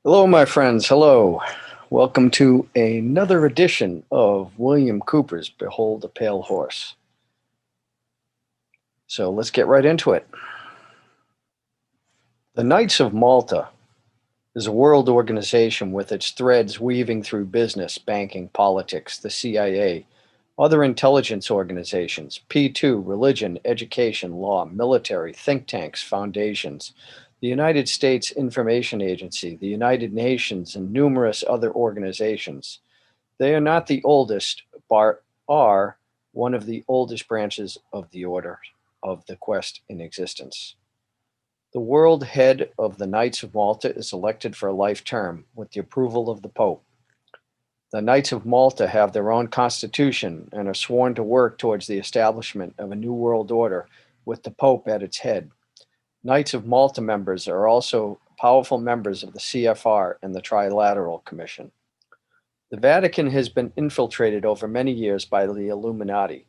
Hello, my friends. Hello. Welcome to another edition of William Cooper's Behold a Pale Horse. So let's get right into it. The Knights of Malta is a world organization with its threads weaving through business, banking, politics, the CIA, other intelligence organizations, P2, religion, education, law, military, think tanks, foundations, the United States Information Agency, the United Nations, and numerous other organizations. They are not the oldest, but are one of the oldest branches of the Order of the Quest in existence. The world head of the Knights of Malta is elected for a life term with the approval of the Pope. The Knights of Malta have their own constitution and are sworn to work towards the establishment of a new world order with the Pope at its head. Knights of Malta members are also powerful members of the CFR and the Trilateral Commission. The Vatican has been infiltrated over many years by the Illuminati.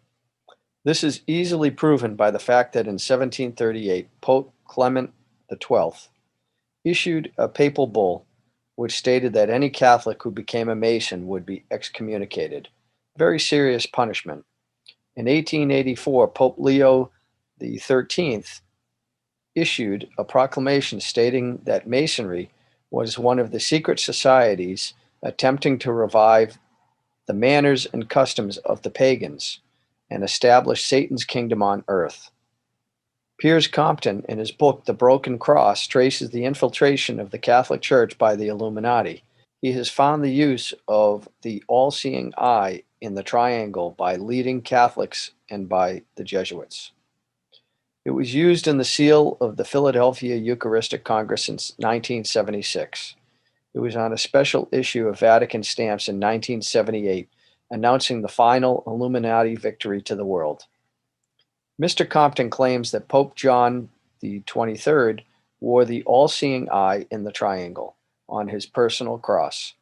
This is easily proven by the fact that in 1738, Pope Clement XII issued a papal bull which stated that any Catholic who became a Mason would be excommunicated. Very serious punishment. In 1884, Pope Leo XIII issued a proclamation stating that Masonry was one of the secret societies attempting to revive the manners and customs of the pagans and establish Satan's kingdom on earth. Piers Compton, in his book The Broken Cross, traces the infiltration of the Catholic Church by the Illuminati. He has found the use of the all-seeing eye in the triangle by leading Catholics and by the Jesuits. It was used in the seal of the Philadelphia Eucharistic Congress in 1976. It was on a special issue of Vatican stamps in 1978, announcing the final Illuminati victory to the world. Mr. Compton claims that Pope John the 23rd wore the all-seeing eye in the triangle on his personal cross.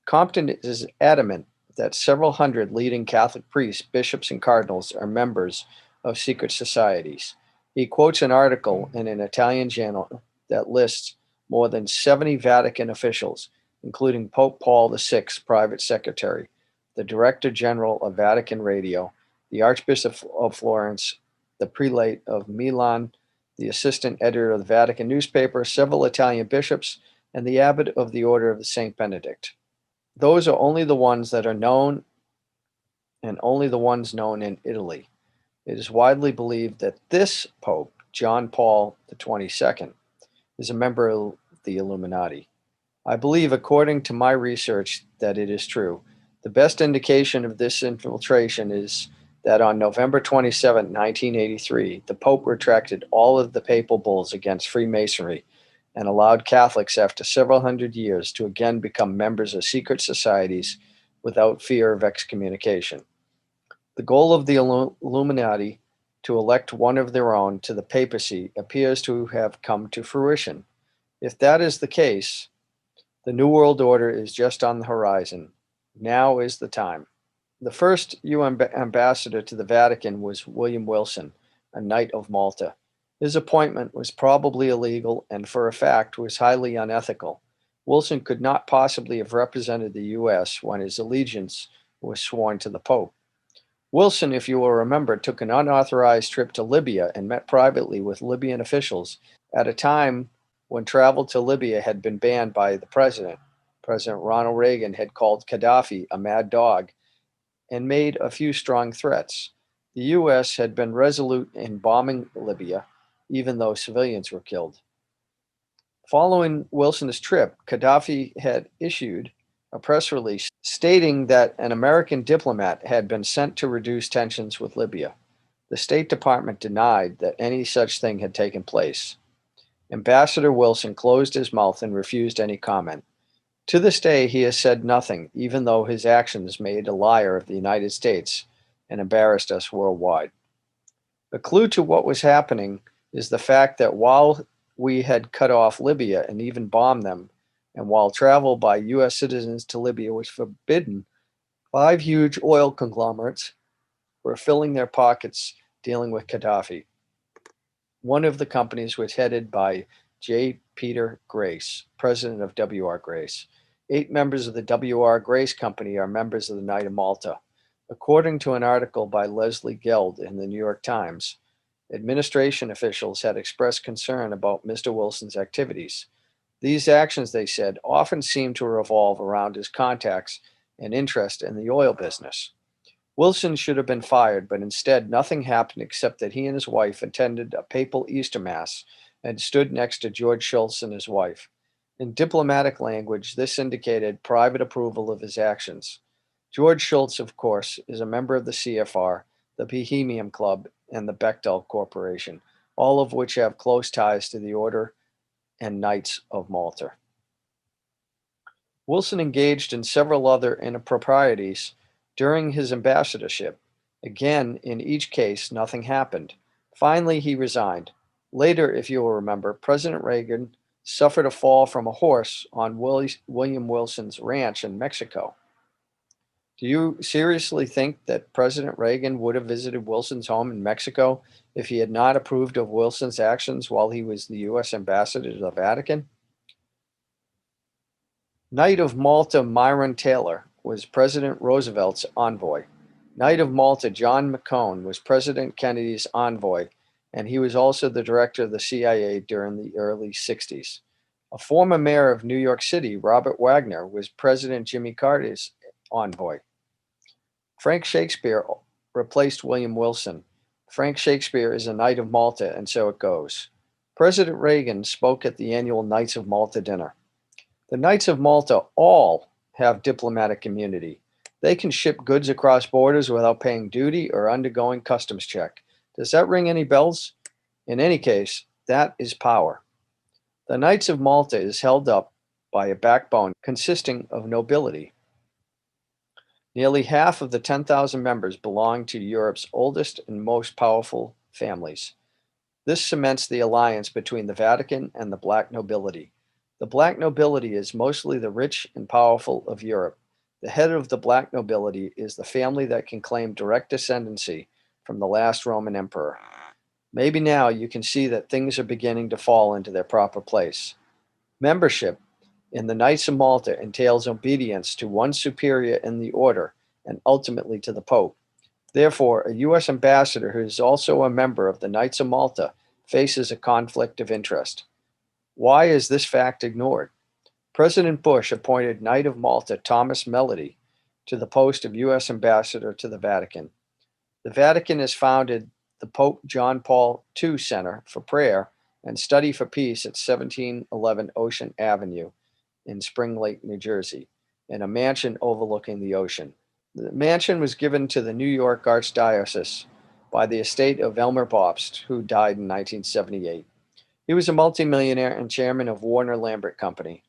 Compton is adamant that several hundred leading Catholic priests, bishops, and cardinals are members of secret societies. He quotes an article in an Italian journal that lists more than 70 Vatican officials, including Pope Paul VI's private secretary, the Director General of Vatican Radio, the Archbishop of Florence, the Prelate of Milan, the Assistant Editor of the Vatican newspaper, several Italian bishops, and the Abbot of the Order of St. Benedict. Those are only the ones that are known and only the ones known in Italy. It is widely believed that this Pope, John Paul XXII, is a member of the Illuminati. I believe, according to my research, that it is true. The best indication of this infiltration is that on November 27, 1983, the Pope retracted all of the papal bulls against Freemasonry and allowed Catholics, after several hundred years, to again become members of secret societies without fear of excommunication. The goal of the Illuminati to elect one of their own to the papacy appears to have come to fruition. If that is the case, the New World Order is just on the horizon. Now is the time. The first UN ambassador to the Vatican was William Wilson, a Knight of Malta. His appointment was probably illegal and, for a fact, was highly unethical. Wilson could not possibly have represented the U.S. when his allegiance was sworn to the Pope. Wilson, if you will remember, took an unauthorized trip to Libya and met privately with Libyan officials at a time when travel to Libya had been banned by the president. President Ronald Reagan had called Gaddafi a mad dog and made a few strong threats. The U.S. had been resolute in bombing Libya, even though civilians were killed. Following Wilson's trip, Gaddafi had issued a press release stating that an American diplomat had been sent to reduce tensions with Libya. The State Department denied that any such thing had taken place. Ambassador Wilson closed his mouth and refused any comment. To this day, he has said nothing, even though his actions made a liar of the United States and embarrassed us worldwide. A clue to what was happening is the fact that while we had cut off Libya and even bombed them, and while travel by U.S. citizens to Libya was forbidden, 5 huge oil conglomerates were filling their pockets dealing with Gaddafi. One of the companies was headed by J. Peter Grace, president of W.R. Grace. 8 members of the W.R. Grace Company are members of the Knight of Malta. According to an article by Leslie Geld in the New York Times, administration officials had expressed concern about Mr. Wilson's activities. These actions, they said, often seem to revolve around his contacts and interest in the oil business. Wilson should have been fired, but instead nothing happened except that he and his wife attended a papal Easter Mass and stood next to George Shultz and his wife. In diplomatic language, this indicated private approval of his actions. George Shultz, of course, is a member of the CFR, the Bohemian Club, and the Bechtel Corporation, all of which have close ties to the Order and Knights of Malta. Wilson engaged in several other improprieties during his ambassadorship. Again, in each case, nothing happened. Finally, he resigned. Later, if you will remember, President Reagan suffered a fall from a horse on William Wilson's ranch in Mexico. Do you seriously think that President Reagan would have visited Wilson's home in Mexico if he had not approved of Wilson's actions while he was the U.S. ambassador to the Vatican? Knight of Malta Myron Taylor was President Roosevelt's envoy. Knight of Malta John McCone was President Kennedy's envoy, and he was also the director of the CIA during the early 60s. A former mayor of New York City, Robert Wagner, was President Jimmy Carter's envoy. Frank Shakespeare replaced William Wilson. Frank Shakespeare is a Knight of Malta, and so it goes. President Reagan spoke at the annual Knights of Malta dinner. The Knights of Malta all have diplomatic immunity. They can ship goods across borders without paying duty or undergoing customs check. Does that ring any bells? In any case, that is power. The Knights of Malta is held up by a backbone consisting of nobility. Nearly half of the 10,000 members belong to Europe's oldest and most powerful families. This cements the alliance between the Vatican and the black nobility. The black nobility is mostly the rich and powerful of Europe. The head of the black nobility is the family that can claim direct descendancy from the last Roman emperor. Maybe now you can see that things are beginning to fall into their proper place. Membership in the Knights of Malta entails obedience to one superior in the order and ultimately to the Pope. Therefore, a U.S. ambassador who is also a member of the Knights of Malta faces a conflict of interest. Why is this fact ignored? President Bush appointed Knight of Malta Thomas Melody to the post of U.S. ambassador to the Vatican. The Vatican has founded the Pope John Paul II Center for Prayer and Study for Peace at 1711 Ocean Avenue in Spring Lake, New Jersey, in a mansion overlooking the ocean. The mansion was given to the New York Archdiocese by the estate of Elmer Bobst, who died in 1978. He was a multimillionaire and chairman of Warner Lambert Company.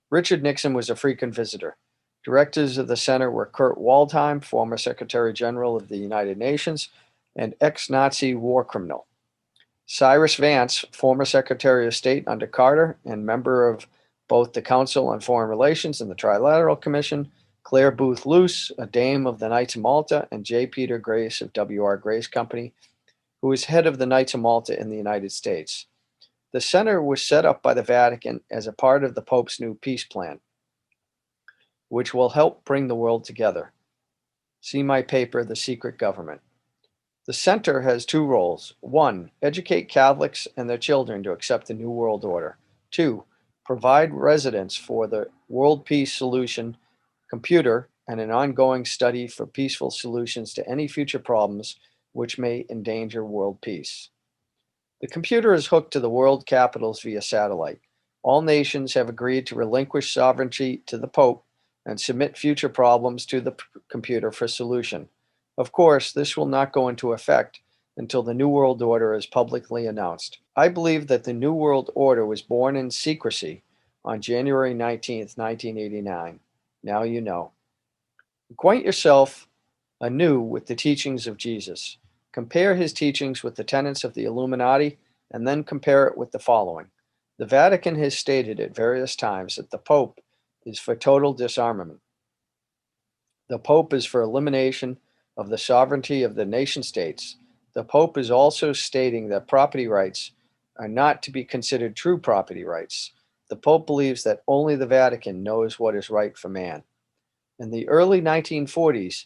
Richard Nixon was a frequent visitor. Directors of the center were Kurt Waldheim, former Secretary General of the United Nations and ex-Nazi war criminal. Cyrus Vance, former Secretary of State under Carter and member of both the Council on Foreign Relations and the Trilateral Commission, Claire Booth Luce, a dame of the Knights of Malta, and J. Peter Grace of W.R. Grace Company, who was head of the Knights of Malta in the United States. The center was set up by the Vatican as a part of the Pope's new peace plan, which will help bring the world together. See my paper, The Secret Government. The center has 2 roles. 1, educate Catholics and their children to accept the New World Order. 2, provide residence for the World Peace Solution computer and an ongoing study for peaceful solutions to any future problems which may endanger world peace. The computer is hooked to the world capitals via satellite. All nations have agreed to relinquish sovereignty to the Pope and submit future problems to the computer for solution. Of course, this will not go into effect until the New World Order is publicly announced. I believe that the New World Order was born in secrecy on January 19, 1989. Now you know. Acquaint yourself anew with the teachings of Jesus. Compare his teachings with the tenets of the Illuminati, and then compare it with the following. The Vatican has stated at various times that the Pope is for total disarmament. The Pope is for elimination of the sovereignty of the nation states. The Pope is also stating that property rights are not to be considered true property rights. The Pope believes that only the Vatican knows what is right for man. In the early 1940s,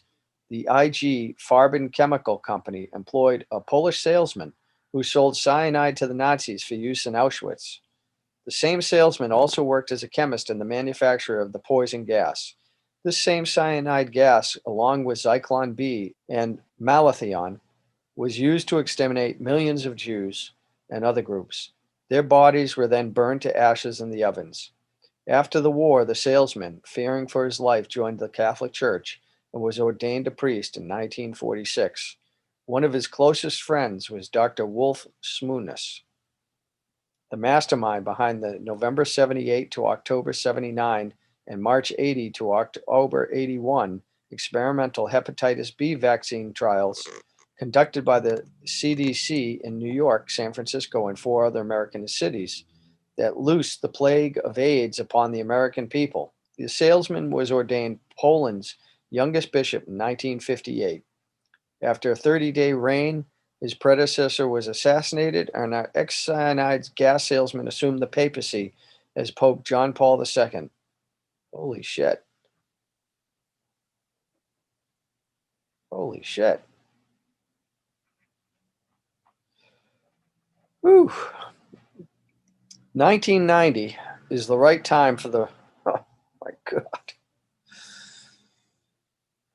the IG Farben Chemical Company employed a Polish salesman who sold cyanide to the Nazis for use in Auschwitz. The same salesman also worked as a chemist in the manufacture of the poison gas. This same cyanide gas, along with Zyklon B and malathion, was used to exterminate millions of Jews and other groups. Their bodies were then burned to ashes in the ovens. After the war, the salesman, fearing for his life, joined the Catholic Church and was ordained a priest in 1946. One of his closest friends was Dr. Wolf Smunis, the mastermind behind the November 78 to October 79 and March 80 to October 81 experimental hepatitis B vaccine trials conducted by the CDC in New York, San Francisco, and 4 other American cities that loosed the plague of AIDS upon the American people. The salesman was ordained Poland's youngest bishop in 1958. After a 30-day reign, his predecessor was assassinated, and our ex-cyanide gas salesman assumed the papacy as Pope John Paul II. Holy shit. Holy shit. Whew. 1990 is the right time for the... Oh, my God.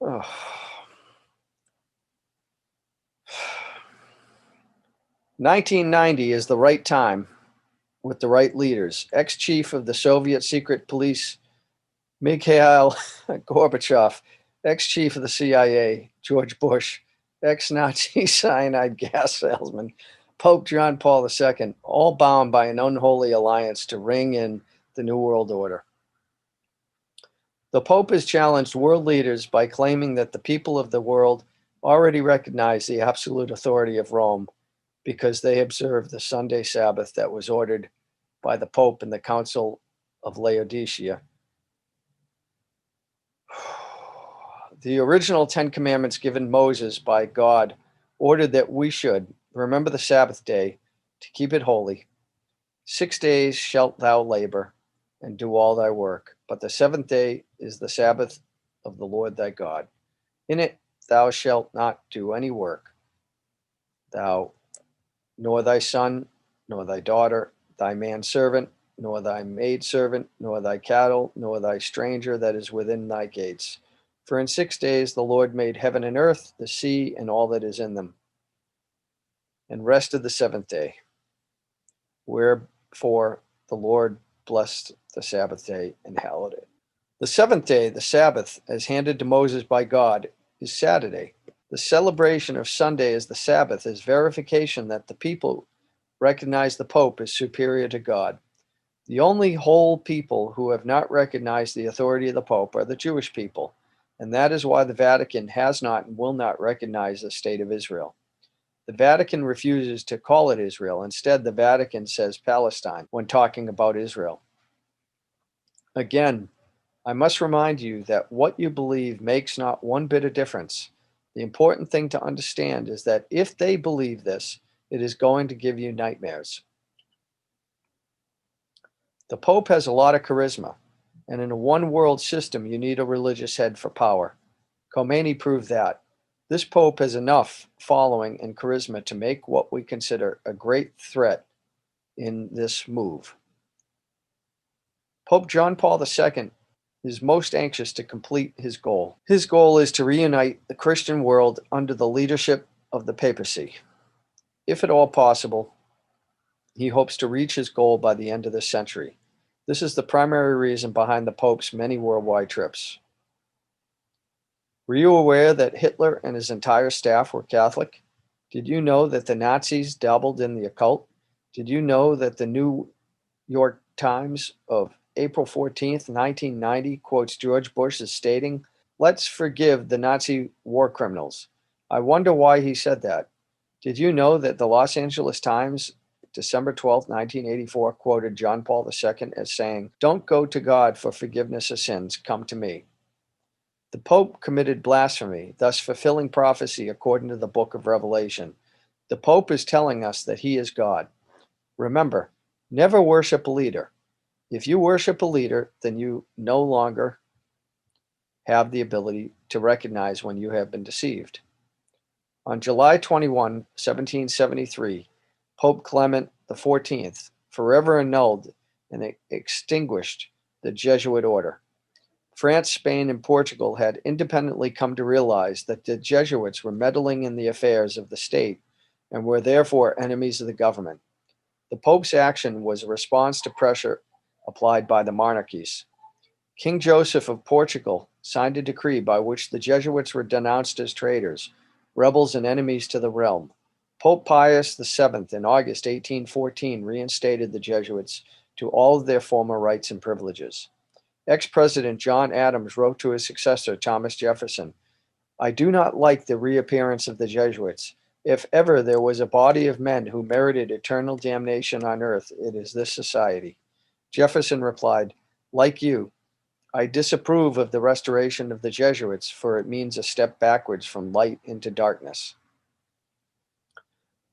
Oh. 1990 is the right time with the right leaders. Ex-chief of the Soviet secret police, Mikhail Gorbachev, ex-chief of the CIA, George Bush, ex-Nazi cyanide gas salesman, Pope John Paul II, all bound by an unholy alliance to ring in the New World Order. The Pope has challenged world leaders by claiming that the people of the world already recognize the absolute authority of Rome because they observe the Sunday Sabbath that was ordered by the Pope in the Council of Laodicea. The original 10 Commandments given Moses by God ordered that we should remember the Sabbath day to keep it holy. 6 days shalt thou labor and do all thy work, but the seventh day is the Sabbath of the Lord thy God. In it thou shalt not do any work, thou, nor thy son, nor thy daughter, thy manservant, nor thy maidservant, nor thy cattle, nor thy stranger that is within thy gates. For in 6 days the Lord made heaven and earth, the sea, and all that is in them, and rested the seventh day. Wherefore the Lord blessed the Sabbath day and hallowed it. The seventh day, the Sabbath, as handed to Moses by God, is Saturday. The celebration of Sunday as the Sabbath is verification that the people recognize the Pope as superior to God. The only whole people who have not recognized the authority of the Pope are the Jewish people, and that is why the Vatican has not and will not recognize the state of Israel. The Vatican refuses to call it Israel. Instead, the Vatican says Palestine when talking about Israel. Again, I must remind you that what you believe makes not one bit of difference. The important thing to understand is that if they believe this, it is going to give you nightmares. The Pope has a lot of charisma, and in a one-world system, you need a religious head for power. Khomeini proved that. This Pope has enough following and charisma to make what we consider a great threat in this move. Pope John Paul II is most anxious to complete his goal. His goal is to reunite the Christian world under the leadership of the papacy. If at all possible, he hopes to reach his goal by the end of this century. This is the primary reason behind the Pope's many worldwide trips. Were you aware that Hitler and his entire staff were Catholic? Did you know that the Nazis dabbled in the occult? Did you know that the New York Times of April 14th, 1990 quotes George Bush as stating, "Let's forgive the Nazi war criminals"? I wonder why he said that. Did you know that the Los Angeles Times, December 12th, 1984, quoted John Paul II as saying, "Don't go to God for forgiveness of sins, come to me"? The Pope committed blasphemy, thus fulfilling prophecy according to the book of Revelation. The Pope is telling us that he is God. Remember, never worship a leader. If you worship a leader, then you no longer have the ability to recognize when you have been deceived. On July 21, 1773, Pope Clement XIV forever annulled and extinguished the Jesuit order. France, Spain, and Portugal had independently come to realize that the Jesuits were meddling in the affairs of the state and were therefore enemies of the government. The Pope's action was a response to pressure applied by the monarchies. King Joseph of Portugal signed a decree by which the Jesuits were denounced as traitors, rebels, and enemies to the realm. Pope Pius VII in August 1814 reinstated the Jesuits to all of their former rights and privileges. Ex-President John Adams wrote to his successor, Thomas Jefferson, "I do not like the reappearance of the Jesuits. If ever there was a body of men who merited eternal damnation on earth, it is this society." Jefferson replied, "Like you, I disapprove of the restoration of the Jesuits, for it means a step backwards from light into darkness."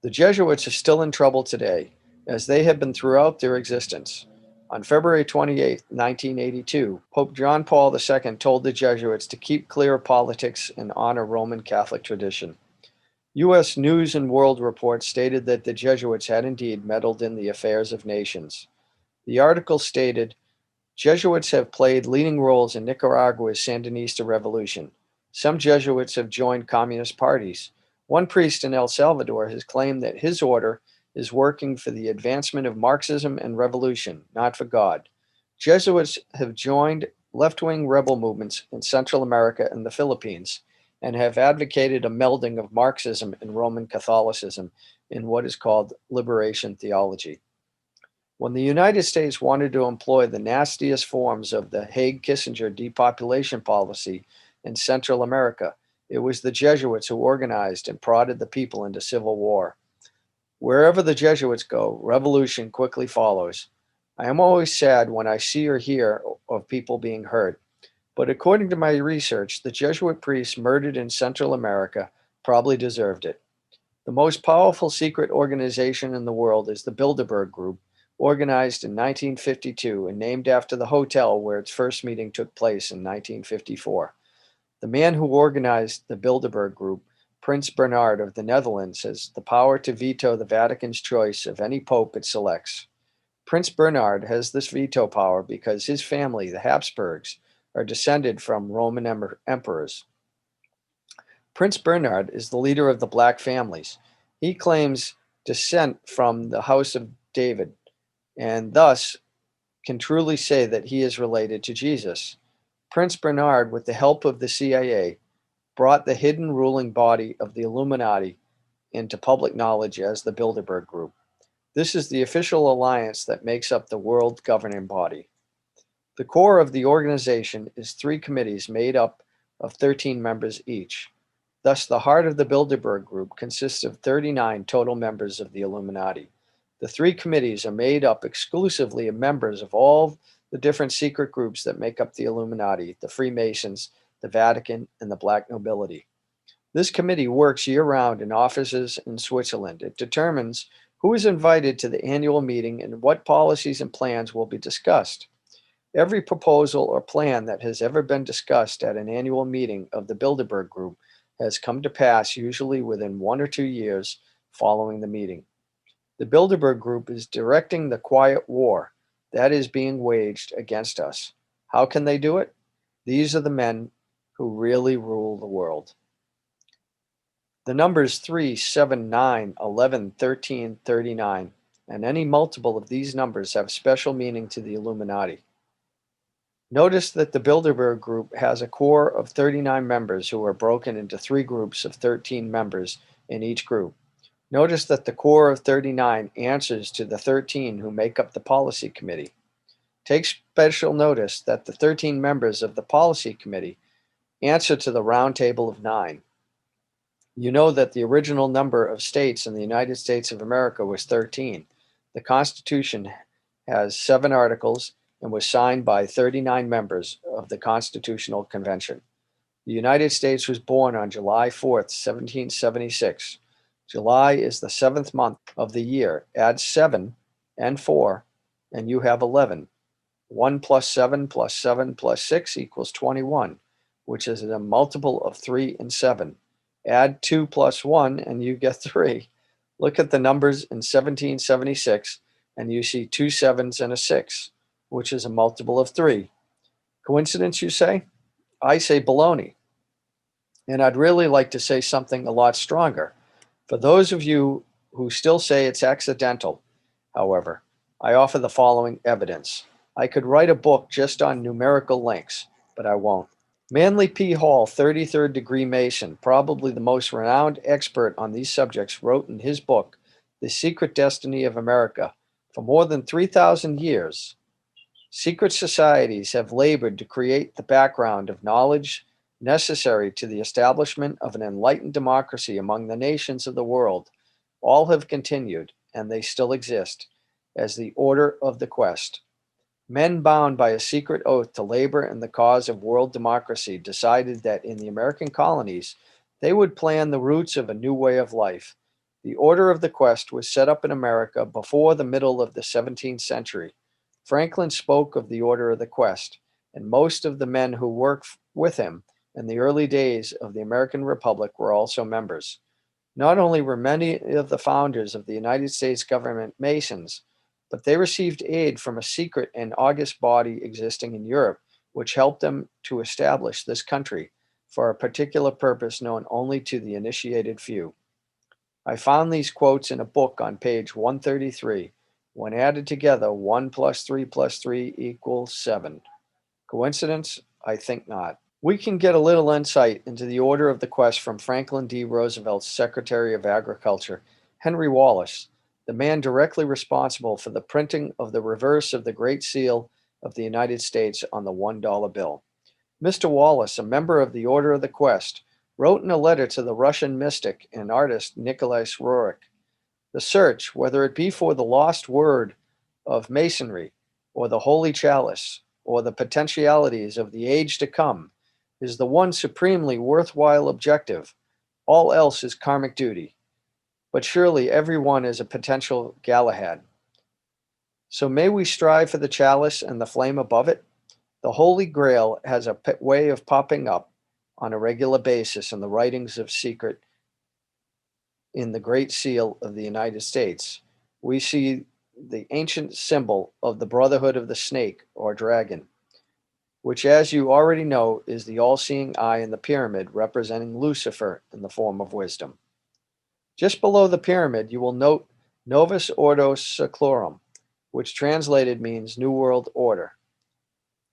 The Jesuits are still in trouble today, as they have been throughout their existence. On February 28, 1982, Pope John Paul II told the Jesuits to keep clear of politics and honor Roman Catholic tradition. U.S. News and World Report stated that the Jesuits had indeed meddled in the affairs of nations. The article stated, Jesuits have played leading roles in Nicaragua's Sandinista revolution. Some Jesuits have joined communist parties. One priest in El Salvador has claimed that his order is working for the advancement of Marxism and revolution, not for God. Jesuits have joined left-wing rebel movements in Central America and the Philippines and have advocated a melding of Marxism and Roman Catholicism in what is called liberation theology. When the United States wanted to employ the nastiest forms of the Haig-Kissinger depopulation policy in Central America, it was the Jesuits who organized and prodded the people into civil war. Wherever the Jesuits go, revolution quickly follows. I am always sad when I see or hear of people being hurt, but according to my research, the Jesuit priests murdered in Central America probably deserved it. The most powerful secret organization in the world is the Bilderberg Group, organized in 1952 and named after the hotel where its first meeting took place in 1954. The man who organized the Bilderberg Group, Prince Bernhard of the Netherlands, has the power to veto the Vatican's choice of any pope it selects. Prince Bernhard has this veto power because his family, the Habsburgs, are descended from Roman emperors. Prince Bernhard is the leader of the Black families. He claims descent from the House of David, and thus can truly say that he is related to Jesus. Prince Bernhard, with the help of the CIA, brought the hidden ruling body of the Illuminati into public knowledge as the Bilderberg Group. This is the official alliance that makes up the world governing body. The core of the organization is 3 committees made up of 13 members each. Thus, the heart of the Bilderberg Group consists of 39 total members of the Illuminati. The 3 committees are made up exclusively of members of all the different secret groups that make up the Illuminati, the Freemasons, the Vatican, and the Black nobility. This committee works year-round in offices in Switzerland. It determines who is invited to the annual meeting and what policies and plans will be discussed. Every proposal or plan that has ever been discussed at an annual meeting of the Bilderberg Group has come to pass, usually within 1 or 2 years following the meeting. The Bilderberg Group is directing the quiet war that is being waged against us. How can they do it? These are the men who really rule the world. The numbers 3, 7, 9, 11, 13, 39, and any multiple of these numbers have special meaning to the Illuminati. Notice that the Bilderberg Group has a core of 39 members who are broken into 3 groups of 13 members in each group. Notice that the core of 39 answers to the 13 who make up the policy committee. Take special notice that the 13 members of the policy committee answer to the round table of 9. You know that the original number of states in the United States of America was 13. The Constitution has 7 articles and was signed by 39 members of the Constitutional Convention. The United States was born on July 4th, 1776. July is the 7th month of the year. Add 7 and 4, and you have 11. 1 plus 7 plus 7 plus 6 equals 21, which is a multiple of 3 and 7. Add 2 plus 1 and you get 3. Look at the numbers in 1776 and you see 2 sevens and a 6, which is a multiple of 3. Coincidence, you say? I say baloney. And I'd really like to say something a lot stronger. For those of you who still say it's accidental, however, I offer the following evidence. I could write a book just on numerical links, but I won't. Manly P. Hall, 33rd degree Mason, probably the most renowned expert on these subjects, wrote in his book, The Secret Destiny of America, for more than 3,000 years. Secret societies have labored to create the background of knowledge necessary to the establishment of an enlightened democracy among the nations of the world. All have continued, and they still exist, as the order of the quest. Men bound by a secret oath to labor in the cause of world democracy decided that in the American colonies they would plan the roots of a new way of life. The order of the quest was set up in America before the middle of the 17th century. Franklin spoke of the order of the quest, and most of the men who worked with him in the early days of the American Republic were also members. Not only were many of the founders of the United States government Masons, but they received aid from a secret and august body existing in Europe, which helped them to establish this country for a particular purpose known only to the initiated few. I found these quotes in a book on page 133. When added together, 1 plus 3 equals 7. Coincidence? I think not. We can get a little insight into the order of the quest from Franklin D. Roosevelt's Secretary of Agriculture, Henry Wallace, the man directly responsible for the printing of the reverse of the Great Seal of the United States on the $1 bill. Mr. Wallace, a member of the Order of the Quest, wrote in a letter to the Russian mystic and artist Nicholas Roerich, the search, whether it be for the lost word of Masonry, or the holy chalice, or the potentialities of the age to come, is the one supremely worthwhile objective. All else is karmic duty. But surely everyone is a potential Galahad. So may we strive for the chalice and the flame above it? The Holy Grail has a way of popping up on a regular basis in the writings of secret in the Great Seal of the United States. We see the ancient symbol of the Brotherhood of the Snake or Dragon, which, as you already know, is the all-seeing eye in the pyramid representing Lucifer in the form of wisdom. Just below the pyramid, you will note Novus Ordo Seclorum, which translated means New World Order.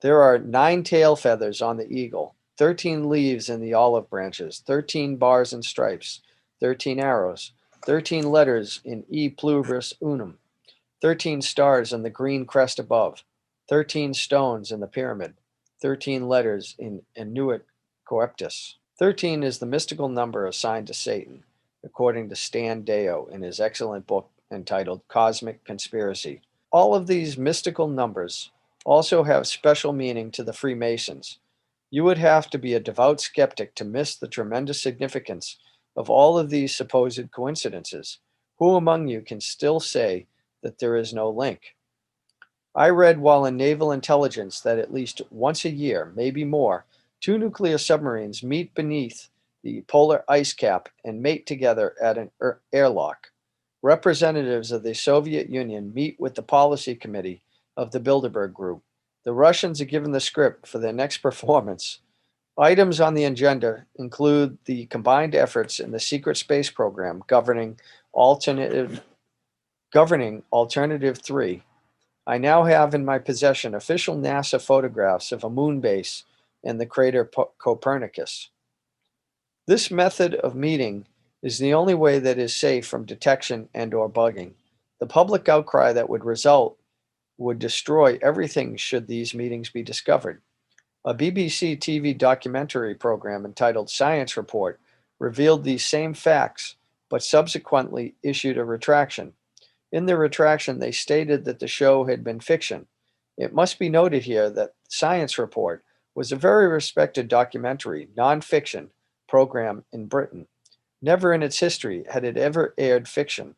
There are 9 tail feathers on the eagle, 13 leaves in the olive branches, 13 bars and stripes, 13 arrows, 13 letters in E pluribus unum, 13 stars on the green crest above, 13 stones in the pyramid, 13 letters in Annuit Coeptus. 13 is the mystical number assigned to Satan, according to Stan Deyo in his excellent book entitled Cosmic Conspiracy. All of these mystical numbers also have special meaning to the Freemasons. You would have to be a devout skeptic to miss the tremendous significance of all of these supposed coincidences. Who among you can still say that there is no link? I read while in naval intelligence that at least once a year, maybe more, 2 nuclear submarines meet beneath the polar ice cap and mate together at an airlock. Representatives of the Soviet Union meet with the policy committee of the Bilderberg Group. The Russians are given the script for their next performance. Items on the agenda include the combined efforts in the secret space program governing Alternative 3. I now have in my possession official NASA photographs of a moon base and the crater Copernicus. This method of meeting is the only way that is safe from detection and or bugging. The public outcry that would result would destroy everything should these meetings be discovered. A BBC TV documentary program entitled Science Report revealed these same facts, but subsequently issued a retraction. In their retraction, they stated that the show had been fiction. It must be noted here that Science Report was a very respected documentary, non-fiction program in Britain. Never in its history had it ever aired fiction.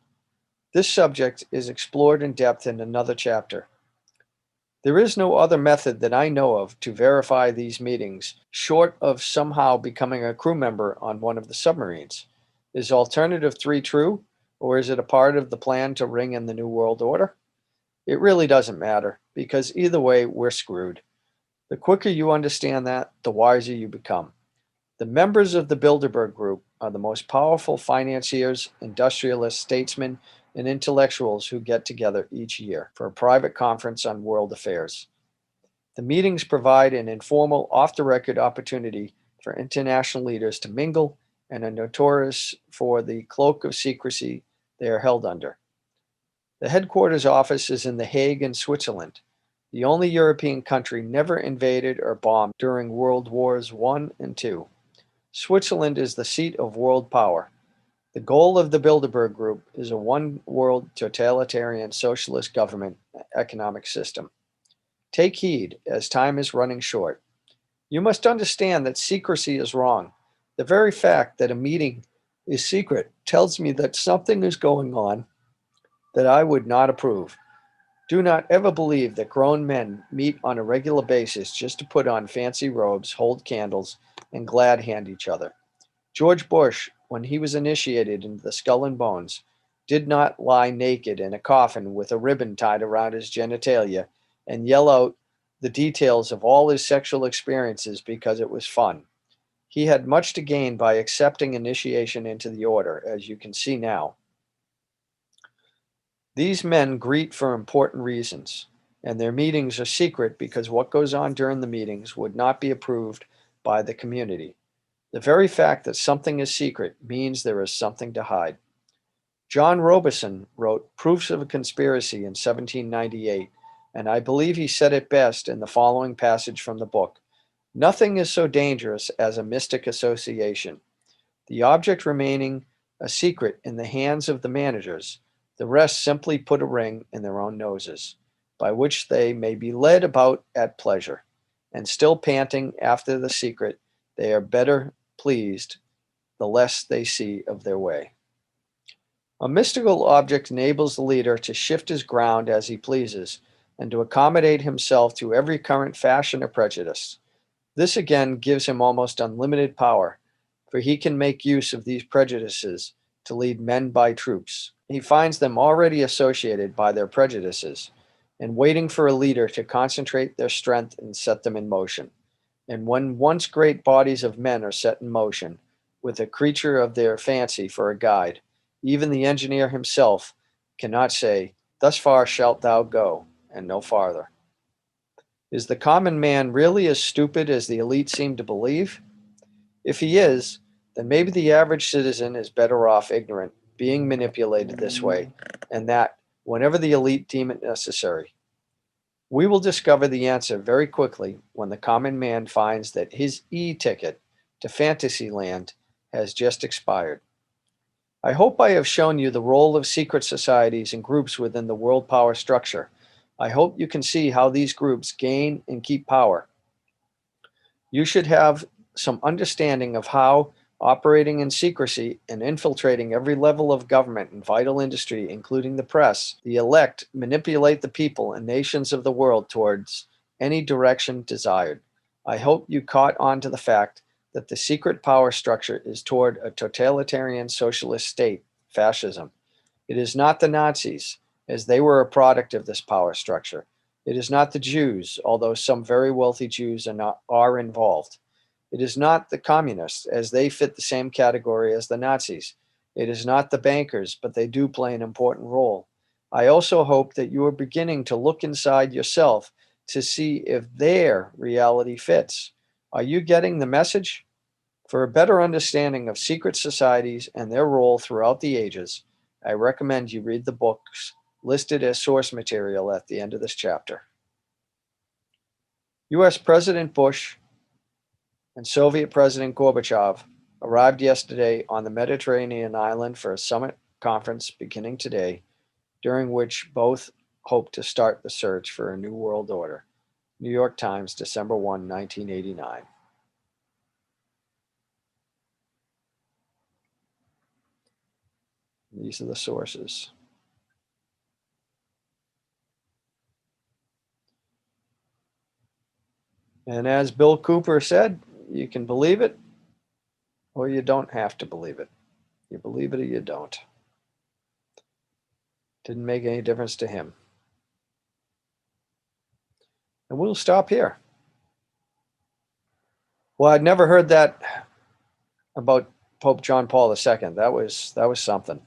This subject is explored in depth in another chapter. There is no other method that I know of to verify these meetings, short of somehow becoming a crew member on one of the submarines. Is alternative 3 true, or is it a part of the plan to ring in the New World Order? It really doesn't matter, because either way, we're screwed. The quicker you understand that, the wiser you become. The members of the Bilderberg Group are the most powerful financiers, industrialists, statesmen, and intellectuals who get together each year for a private conference on world affairs. The meetings provide an informal, off-the-record opportunity for international leaders to mingle and are notorious for the cloak of secrecy they are held under. The headquarters office is in The Hague in Switzerland, the only European country never invaded or bombed during World Wars I and II. Switzerland is the seat of world power. The goal of the Bilderberg Group is a one-world totalitarian socialist government economic system. Take heed, as time is running short. You must understand that secrecy is wrong. The very fact that a meeting is secret tells me that something is going on that I would not approve. Do not ever believe that grown men meet on a regular basis just to put on fancy robes, hold candles, and glad hand each other. George Bush, when he was initiated into the Skull and Bones, did not lie naked in a coffin with a ribbon tied around his genitalia and yell out the details of all his sexual experiences because it was fun. He had much to gain by accepting initiation into the order, as you can see now. These men greet for important reasons, and their meetings are secret because what goes on during the meetings would not be approved by the community. The very fact that something is secret means there is something to hide. John Robeson wrote Proofs of a Conspiracy in 1798, and I believe he said it best in the following passage from the book. Nothing is so dangerous as a mystic association. The object remaining a secret in the hands of the managers, the rest simply put a ring in their own noses, by which they may be led about at pleasure, and still panting after the secret, they are better pleased the less they see of their way. A mystical object enables the leader to shift his ground as he pleases, and to accommodate himself to every current fashion or prejudice. This again gives him almost unlimited power, for he can make use of these prejudices to lead men by troops. He finds them already associated by their prejudices, and waiting for a leader to concentrate their strength and set them in motion. And when once great bodies of men are set in motion, with a creature of their fancy for a guide, even the engineer himself cannot say, "Thus far shalt thou go, and no farther." Is the common man really as stupid as the elite seem to believe? If he is, then maybe the average citizen is better off ignorant, being manipulated this way, and that whenever the elite deem it necessary. We will discover the answer very quickly when the common man finds that his e-ticket to Fantasyland has just expired. I hope I have shown you the role of secret societies and groups within the world power structure. I hope you can see how these groups gain and keep power. You should have some understanding of how operating in secrecy and infiltrating every level of government and vital industry, including the press, the elect manipulate the people and nations of the world towards any direction desired. I hope you caught on to the fact that the secret power structure is toward a totalitarian socialist state, fascism. It is not the Nazis, as they were a product of this power structure. It is not the Jews, although some very wealthy Jews are involved. It is not the communists, as they fit the same category as the Nazis. It is not the bankers, but they do play an important role. I also hope that you are beginning to look inside yourself to see if their reality fits. Are you getting the message? For a better understanding of secret societies and their role throughout the ages, I recommend you read the books listed as source material at the end of this chapter. US President Bush and Soviet President Gorbachev arrived yesterday on the Mediterranean island for a summit conference beginning today, during which both hope to start the search for a new world order. New York Times, December 1, 1989. These are the sources. And as Bill Cooper said, you can believe it or you don't have to believe it. You believe it or you don't. Didn't make any difference to him. And we'll stop here. Well, I'd never heard that about Pope John Paul II. That was something.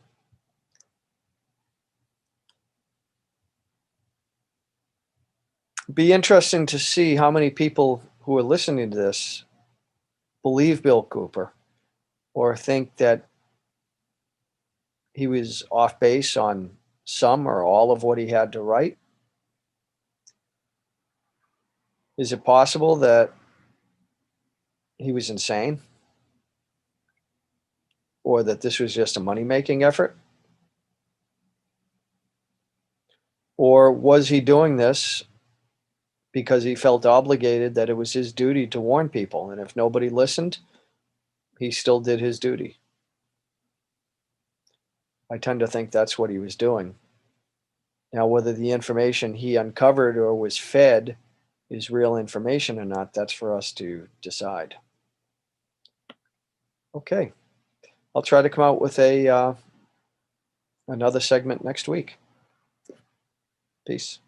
Be interesting to see how many people who are listening to this believe Bill Cooper or think that he was off base on some or all of what he had to write. Is it possible that he was insane? Or that this was just a money-making effort? Or was he doing this because he felt obligated that it was his duty to warn people, and if nobody listened, he still did his duty? I tend to think that's what he was doing. Now, whether the information he uncovered or was fed is real information or not, that's for us to decide. Okay. I'll try to come out with another segment next week. Peace.